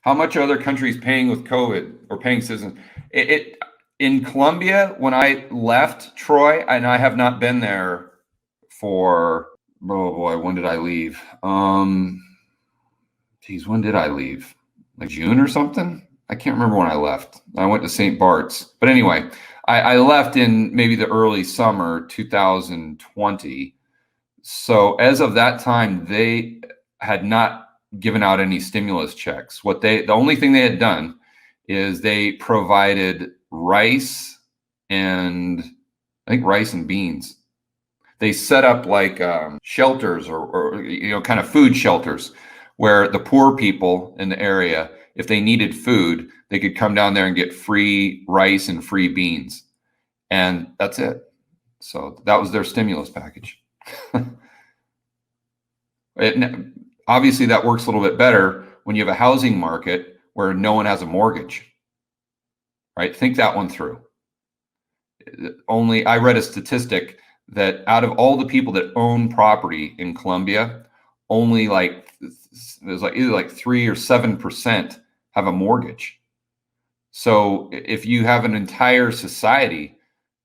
How much are other countries paying with COVID or paying citizens? In Colombia, when I left Troy, and I have not been there for, oh boy, when did I leave? Geez, when did I leave? Like June or something? I can't remember when I left. I went to St. Bart's. But anyway, I left in maybe the early summer 2020. So as of that time, they had not given out any stimulus checks. The only thing they had done is they provided rice and I think rice and beans. They set up like shelters or kind of food shelters where the poor people in the area, if they needed food, they could come down there and get free rice and free beans. And that's it. So that was their stimulus package. Obviously, that works a little bit better when you have a housing market where no one has a mortgage, right? Think that one through. I read a statistic that out of all the people that own property in Colombia, only it was either like 3 or 7% have a mortgage. So if you have an entire society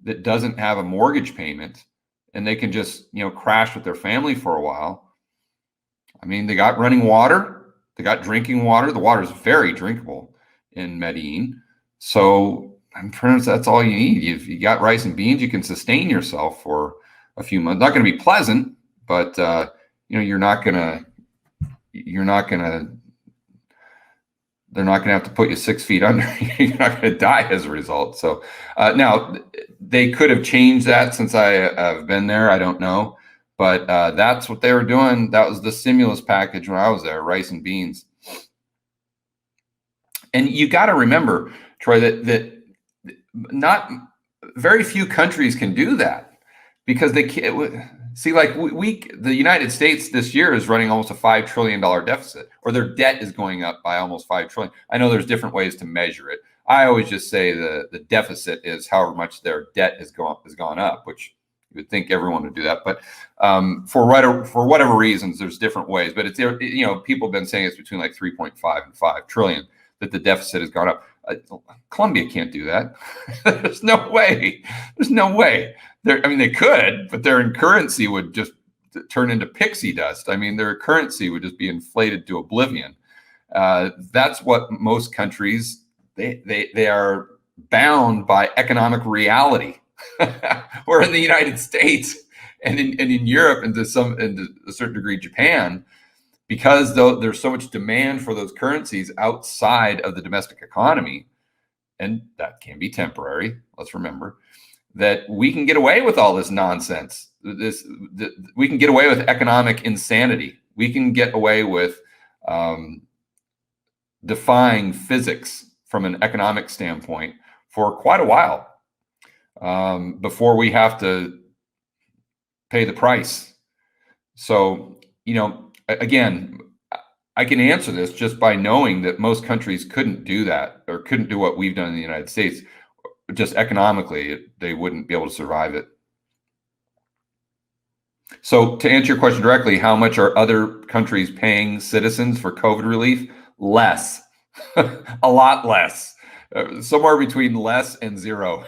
that doesn't have a mortgage payment and they can just, crash with their family for a while, I mean, they got running water, they got drinking water. The water is very drinkable in Medellin. So I'm pretty sure that's all you need. You got rice and beans, you can sustain yourself for a few months. Not going to be pleasant, but they're not going to have to put you 6 feet under. You're not going to die as a result. So now they could have changed that since I've been there. I don't know. But that's what they were doing. That was the stimulus package when I was there, rice and beans. And you got to remember, Troy, that not very few countries can do that because they can't. See, like the United States this year is running almost a $5 trillion deficit, or their debt is going up by almost $5 trillion. I know there's different ways to measure it. I always just say the deficit is however much their debt has gone up, which you would think everyone would do that, but for whatever reasons, there's different ways. But it's people have been saying it's between like 3.5 and 5 trillion that the deficit has gone up. Colombia can't do that. There's no way. There's no way. They could, but their currency would just turn into pixie dust. I mean, their currency would just be inflated to oblivion. That's what most countries they are bound by economic reality. Or in the United States and in Europe and to a certain degree Japan, because there's so much demand for those currencies outside of the domestic economy, and that can be temporary. Let's remember that we can get away with all this nonsense. We can get away with economic insanity. We can get away with defying physics from an economic standpoint for quite a while. Before we have to pay the price. So, again, I can answer this just by knowing that most countries couldn't do that or couldn't do what we've done in the United States. Just economically, they wouldn't be able to survive it. So to answer your question directly, how much are other countries paying citizens for COVID relief? Less, a lot less. Somewhere between less and zero.